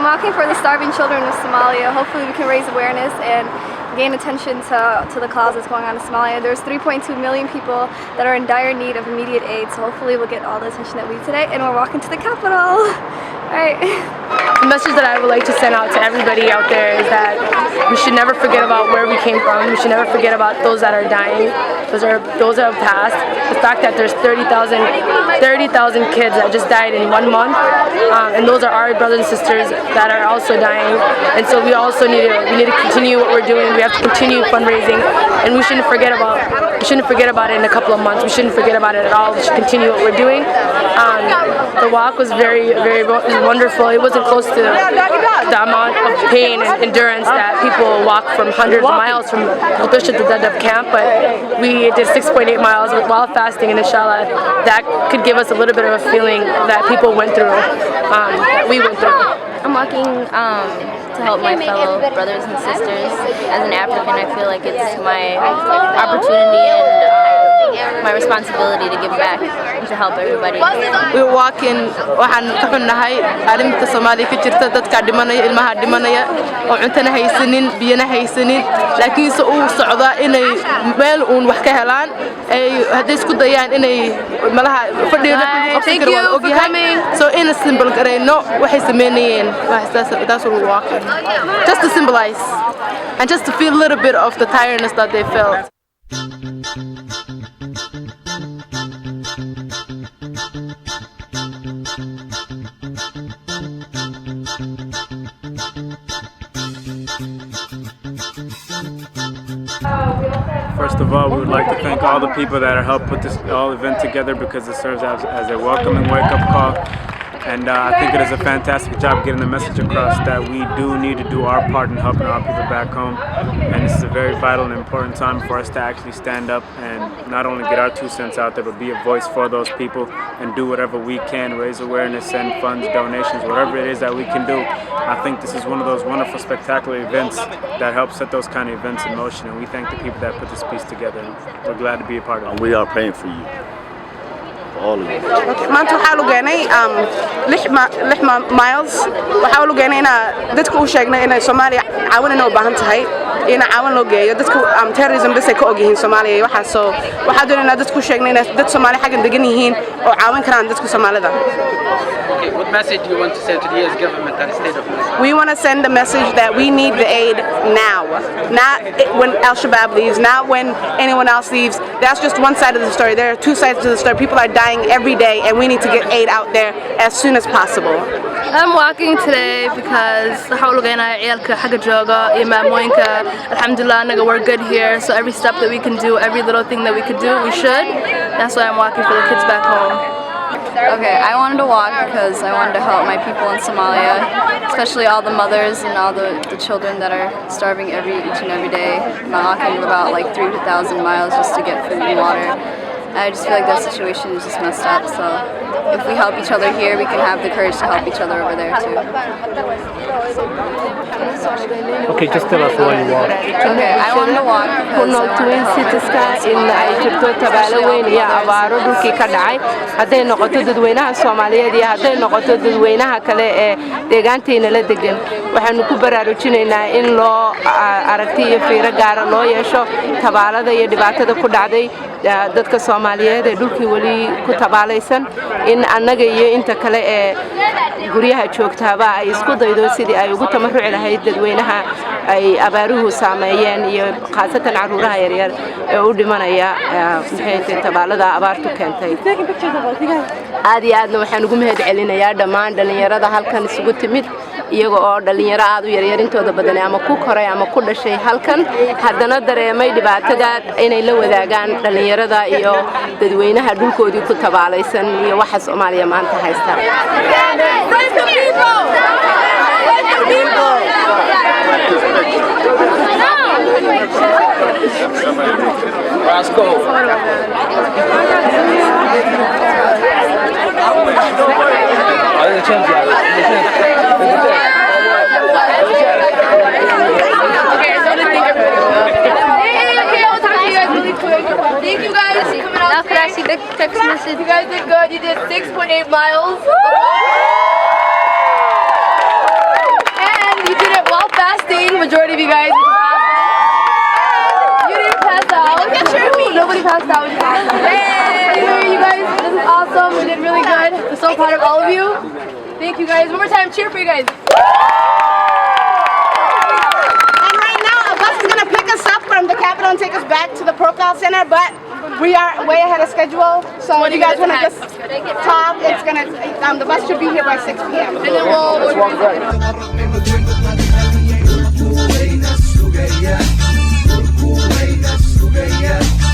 Walking for the starving children of Somalia. Hopefully we can raise awareness and gain attention to the cause that's going on in Somalia. There's 3.2 million people that are in dire need of immediate aid, so hopefully we'll get all the attention that we need today, and we're walking to the capital. Alright. The message that I would like to send out to everybody out there is that we should never forget about where we came from. We should never forget about those that are dying, those that have passed. The fact that there's 30,000 kids that just died in 1 month, and those are our brothers and sisters that are also dying. And so we also need to continue what we're doing. We have to continue fundraising, and we shouldn't forget about it in a couple of months. We shouldn't forget about it at all. We should continue what we're doing. The walk was very wonderful. It wasn't close to the amount of pain and endurance that people walk from hundreds of miles from Muqdisho to Dadaab camp, but we did 6.8 miles while fasting, and inshallah that could give us a little bit of a feeling that people went through, that we went through. I'm walking to help my fellow brothers and sisters. As an African, I feel like it's my opportunity and my responsibility to give back and to help everybody. We're walking, waxaan ka xunnahay arrinta Soomaaliya ka jirta, dadka dhimanaya, ilmaha dhimanaya oo cuntana haysanin, biyana haysanin, laakiin se uu socdaa inay meel uun wax ka helaan, ay hadday isku dayaan inay malaha fadhiyo Thank you for coming. So in a symbol gareyno waxay sameynayeen, that's what we're walking, just to symbolize and just to feel a little bit of the tiredness that they felt. First of all, we would like to thank all the people that have helped put this event together, because it serves as a welcoming wake-up call. And I think it is a fantastic job getting the message across that we do need to do our part in helping our people back home. And this is a very vital and important time for us to actually stand up and not only get our 2 cents out there, but be a voice for those people and do whatever we can, raise awareness, send funds, donations, whatever it is that we can do. I think this is one of those wonderful, spectacular events that help set those kind of events in motion. And we thank the people that put this piece together. We're glad to be a part of it. We are praying for you. All of you. maanta waxaa lagu geenay 6 miles waxaa lagu geenay inaan dadka u sheegnay inay Soomaaliya caawin u baahan tahay in caawin loo geeyo dadka terrorism bas ay ka og yihiin Soomaaliya waxa soo waxaa doonayna dadku sheegnay in dad Soomaali xagan degan yihiin oo caawin karaan dadka Soomaalida. Okay, what message do you want to send to the US government and state of Minnesota? We want to send a message that we need the aid now, not when Al-Shabaab leaves, not when anyone else leaves. That's just one side of the story. There are 2 sides to the story. People are dying every day, and we need to get aid out there as soon as possible. I'm walking today because alhamdulillah, we're good here, so every step that we can do, every little thing that we could do, we should. That's why I'm walking for the kids back home. Okay, I wanted to walk because I wanted to help my people in Somalia, especially all the mothers and all the children that are starving each and every day. I'm walking about like 3,000 miles just to get food and water. I just feel like that situation is just messed up, so if we help each other here, we can have the courage to help each other over there too. Okay, just tell us why you walk. Okay, I want to walk ku because nool Twin Citieska in ay jirto tabaalo weyn iyo abaaro dhulkii ka dhacay hadday noqoto dadweynaha Soomaaliyeed iyo hadday noqoto dadweynaha kale ee deegaanteena la degan waxaanu ku baraarujinaynaa in loo aragti iyo fiiro gaar ah loo yeesho tabaalada iyo dhibaatada ku dhacday dadka Soomaaliyeed ee dhulkii wali ku tabaalaysan in annaga iyo inta kale ee guryaha joogtaaba ay isku daydo sidii ay ugu tamarruci lahayd dadweynaha ay abaaruhu saameeyeen iyo khaasatan caruuraha yaryar ee u dhimanaya maxay tabaalada abaartu keentay aad iyo aadna waxaan ugu mahad celinayaa dhammaan dhalinyarada halkan isugu timid iyaga oo dhalinyaro aad u yaryar intooda badan ama ku koray ama ku dhashay halkan haddana dareemay dhibaatada inay la wadaagaan dhalinyarada iyo dadweynaha dhulkoodii ku tabaalaysan iyo waxa Soomaaliya maanta haysta Let's go. Thank you guys for coming out. Now can I see the text message? You guys did good. You did 6.8 miles. And you did it while fasting, majority of you guys, which is awesome. You didn't pass out. Nobody passed out. Hey, you guys, this is awesome. You did really good. I'm so proud of all of you. Thank you guys. One more time, cheer for you guys. And right now, a bus is going to pick us up from the Capitol and take us back to the Procol Center, but we are way ahead of schedule. So if you guys want to just talk, it's going to, the bus should be here by 6 p.m. And then we'll Sugaya